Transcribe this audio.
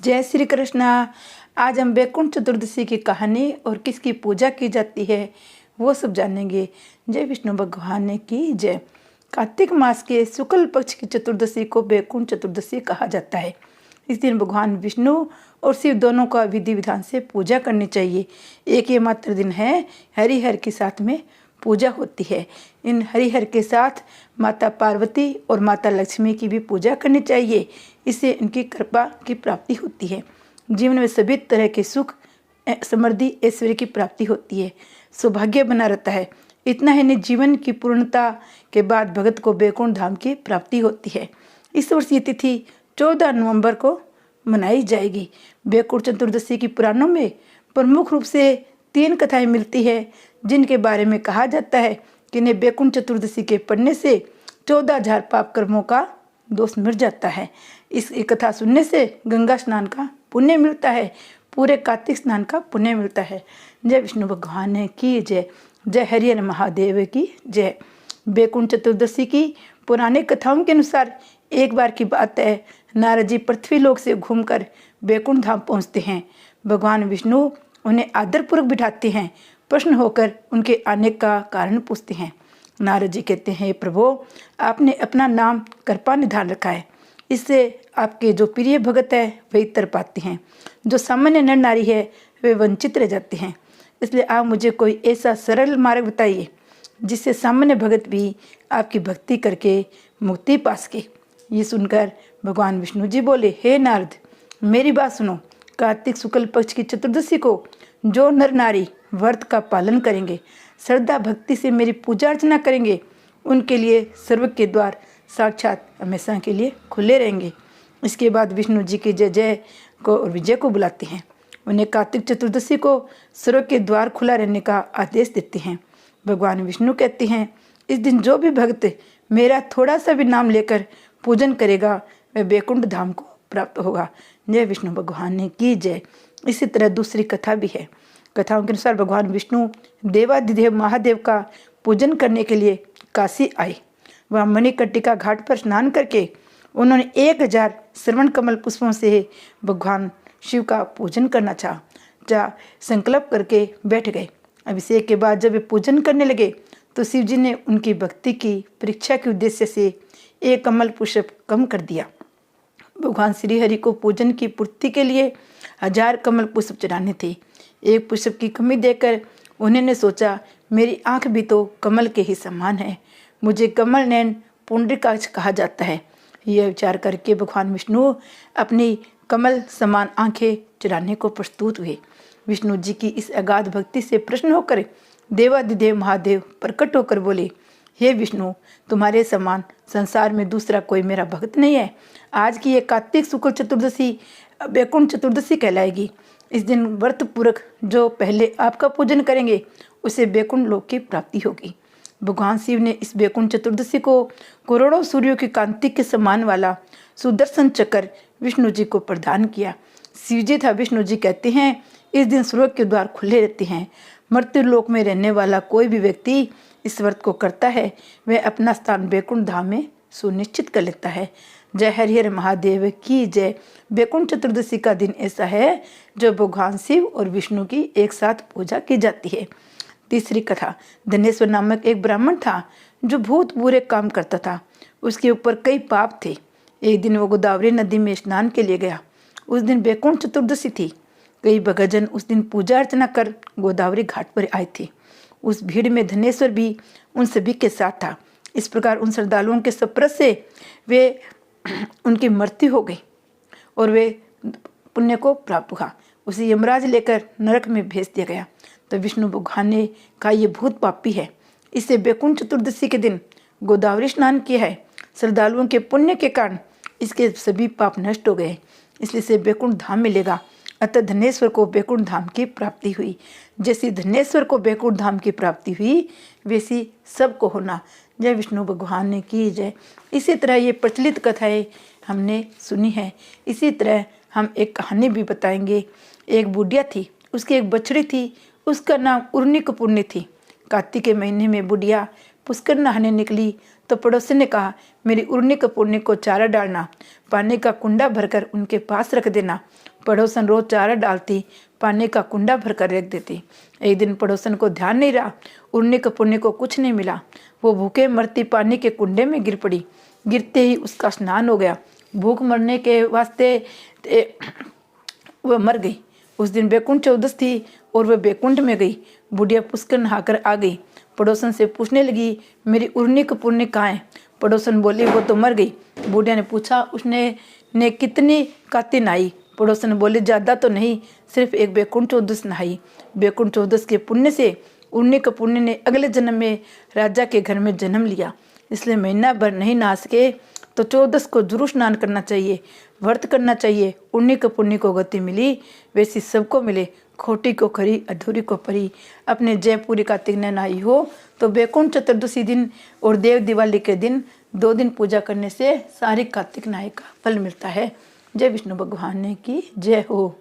जय श्री कृष्णा। आज हम वैकुंठ चतुर्दशी की कहानी और किसकी पूजा की जाती है वो सब जानेंगे। जय विष्णु भगवान की जय। कार्तिक मास के शुक्ल पक्ष की चतुर्दशी को वैकुंठ चतुर्दशी कहा जाता है। इस दिन भगवान विष्णु और शिव दोनों का विधि विधान से पूजा करनी चाहिए। एक ये मात्र दिन है, हरिहर के साथ में पूजा होती है। इन हरिहर के साथ माता पार्वती और माता लक्ष्मी की भी पूजा करनी चाहिए। इससे इनकी कृपा की प्राप्ति होती है। जीवन में सभी तरह के सुख, समृद्धि, ऐश्वर्य की प्राप्ति होती है। सौभाग्य बना रहता है। इतना ही नहीं, जीवन की पूर्णता के बाद भगत को वैकुंठ धाम की प्राप्ति होती है। इस वर्ष ये तिथि 14 नवंबर को मनाई जाएगी। वैकुंठ चतुर्दशी की पुराणों में प्रमुख रूप से 3 कथाएं मिलती है, जिनके बारे में कहा जाता है कि इन्हें वैकुंठ चतुर्दशी के पढ़ने से 14,000 पाप कर्मों का दोष मिट जाता है। इस कथा सुनने से गंगा स्नान का पुण्य मिलता है, पूरे कार्तिक स्नान का पुण्य मिलता है। जय विष्णु भगवान की जय। जय हरिहर महादेव की जय। वैकुंठ चतुर्दशी की पुराने कथाओं के अनुसार एक बार की बात है, नारद जी पृथ्वी लोक से घूमकर वैकुंठ धाम पहुँचते हैं। भगवान विष्णु उन्हें आदरपूर्वक बिठाते हैं। प्रश्न होकर उनके आने का कारण पूछते हैं। नारद जी कहते हैं, प्रभु, आपने अपना नाम कृपा निधान रखा है, इससे आपके जो प्रिय भगत है वही तर पाते हैं, जो सामान्य नर नारी है वे वंचित रह जाते हैं। इसलिए आप मुझे कोई ऐसा सरल मार्ग बताइए जिससे सामान्य भगत भी आपकी भक्ति करके मुक्ति पा सके। ये सुनकर भगवान विष्णु जी बोले, हे नारद, मेरी बात सुनो। कार्तिक शुक्ल पक्ष की चतुर्दशी को जो नर नारी व्रत का पालन करेंगे, श्रद्धा भक्ति से मेरी पूजा अर्चना करेंगे, उनके लिए स्वर्ग के द्वार साक्षात हमेशा के लिए खुले रहेंगे। इसके बाद विष्णु जी की जय जय को और विजय को बुलाते हैं। उन्हें कार्तिक चतुर्दशी को स्वर्ग के द्वार खुला रहने का आदेश देते हैं। भगवान विष्णु कहते हैं, इस दिन जो भी भक्त मेरा थोड़ा सा भी नाम लेकर पूजन करेगा वह वैकुंठ धाम को प्राप्त होगा। जय विष्णु भगवान की जय। इसी तरह दूसरी कथा भी है। कथाओं के अनुसार भगवान विष्णु देवाधिदेव महादेव का पूजन करने के लिए काशी आए। वह मणिकर्णिका घाट पर स्नान करके उन्होंने 1000 श्रवण कमल पुष्पों से भगवान शिव का पूजन करना चाहा, संकल्प करके बैठ गए। अभिषेक के बाद जब वे पूजन करने लगे तो शिव जी ने उनकी भक्ति की परीक्षा के उद्देश्य से एक कमल पुष्प कम कर दिया। भगवान श्री हरि को पूजन की पूर्ति के लिए 1000 कमल पुष्प चढ़ाने थे। एक पुष्प की कमी देखकर उन्होंने सोचा, मेरी आंख भी तो कमल के ही समान है, मुझे कमल नयन पुंडरीकाक्ष कहा जाता है। यह विचार करके भगवान विष्णु अपनी कमल समान आंखें चढ़ाने को प्रस्तुत हुए। विष्णु जी की इस अगाध भक्ति से प्रसन्न होकर देवाधिदेव महादेव प्रकट होकर बोले, हे विष्णु, तुम्हारे समान संसार में दूसरा कोई मेरा भक्त नहीं है। आज की ये कार्तिक शुक्ल चतुर्दशी वैकुंठ चतुर्दशी कहलाएगी। इस दिन व्रत पूर्वक जो पहले आपका पूजन करेंगे उसे वैकुंठ लोक की प्राप्ति होगी। भगवान शिव ने इस वैकुंठ चतुर्दशी को करोड़ों सूर्यों की कांति के समान वाला सुदर्शन चक्र विष्णु जी को प्रदान किया। शिव जी था विष्णु जी कहते हैं, इस दिन स्वर्ग के द्वार खुले रहते हैं। मृत्यु लोक में रहने वाला कोई भी व्यक्ति इस व्रत को करता है, वह अपना स्थान वैकुंठ धाम में सुनिश्चित कर लेता है। जय हरिहर महादेव की जय। वैकुंठ चतुर्दशी का दिन ऐसा है जो भगवान शिव और विष्णु की एक साथ पूजा की जाती है। तीसरी कथा। धनेश्वर नामक एक ब्राह्मण था जो बहुत बुरे काम करता था। उसके ऊपर कई पाप थे। एक दिन वो गोदावरी नदी में स्नान के लिए गया। उस दिन वैकुंठ चतुर्दशी थी। कई भक्तजन उस दिन पूजा अर्चना कर गोदावरी घाट पर आए थे। उस भीड़ में धनेश्वर भी उन सभी के साथ था। इस प्रकार उन श्रद्धालुओं के सप्रत से वे उनकी मृत्यु हो गई और वे पुण्य को प्राप्त हुआ। उसे यमराज लेकर नरक में भेज दिया गया। तो विष्णु भगवान ने कहा, ये भूत पापी है, इससे वैकुंठ चतुर्दशी के दिन गोदावरी स्नान किया है। श्रद्धालुओं के पुण्य के कारण इसके सभी पाप नष्ट हो गए, इसलिए इसे वैकुंठ धाम मिलेगा। अतः धनेश्वर को वैकुंठ धाम की प्राप्ति हुई। जैसी धनेश्वर को वैकुंठ धाम की प्राप्ति हुई वैसी सबको होना। जय विष्णु भगवान की जय। इसी तरह ये प्रचलित कथाएं हमने सुनी है। इसी तरह हम एक कहानी भी बताएंगे। एक बुढ़िया थी, उसकी एक बछड़ी थी, उसका नाम उर्नी कपूर्णी थी। कार्तिक के महीने में बुढ़िया पुष्कर नहाने निकली तो पड़ोसी ने कहा, मेरी उर्नी कपूर्नी को चारा डालना, पानी का कुंडा भरकर उनके पास रख देना। पड़ोसन रोज चारा डालती, पानी का कुंडा भरकर रख देती। एक दिन पड़ोसन को ध्यान नहीं रहा, उर्नी कपूर्नी को कुछ नहीं मिला। वो भूखे मरती पानी के कुंडे में गिर पड़ी। गिरते ही उसका स्नान हो गया। भूख मरने के वास्ते वह मर गई। उस दिन बैकुंठ चौदस थी और वह बैकुंठ में गई। बुढ़िया पुष्कर नहाकर आ गई। पड़ोसन से पूछने लगी, मेरी उर्नी कपूर्नी कहाँ है? पड़ोसन बोली, वो तो मर गई। बुढ़िया ने पूछा, उसने कितनी काती नहाई? पड़ोसन बोले, ज़्यादा तो नहीं, सिर्फ एक बैकुंठ चौदस नहाई। बैकुंठ चौदस के पुण्य से उर्नी कपूर्नी ने अगले जन्म में राजा के घर में जन्म लिया। इसलिए महीना भर नहीं नहा सके तो चौदस को जरूर स्नान करना चाहिए, व्रत करना चाहिए। उर्नी कपूर्नी को गति मिली, वैसी सबको मिले। खोटी को खरी, अधूरी को परी। अपने जयपुरी कार्तिक ने नहाई हो तो बैकुंठ चतुर्दशी दिन और देव दिवाली के दिन 2 दिन पूजा करने से सारी कार्तिक नहाई का फल मिलता है। जय विष्णु भगवान की जय हो।